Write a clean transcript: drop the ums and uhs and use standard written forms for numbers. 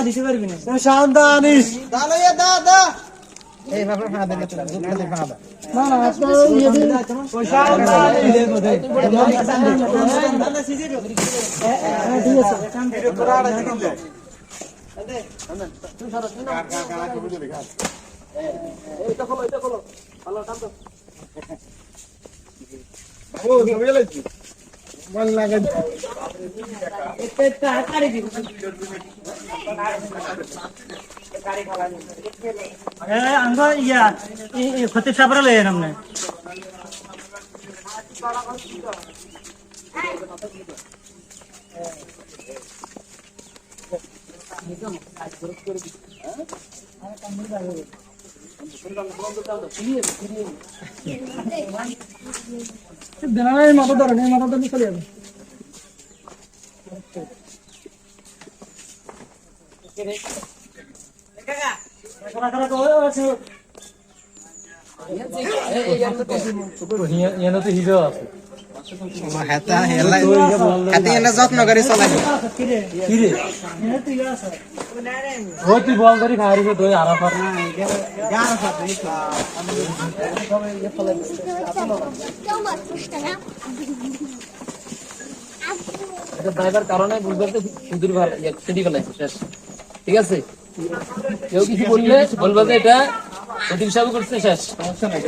দিতে পারবি না শান্ত আনিস এইভাবে না না खते सापडा येईल हमने माता धरण चले जाবে যত্ন করে চলাই তুই বল করি খাই তুই আরা ড্রাইভার কারণে বুঝতে সুদূর সিটি ফেলাইছে শেষ ঠিক আছে কেউ কিছু বললে বলবো যে এটা প্রতিষ্ঠা করছে শেষ সমস্যা নাই।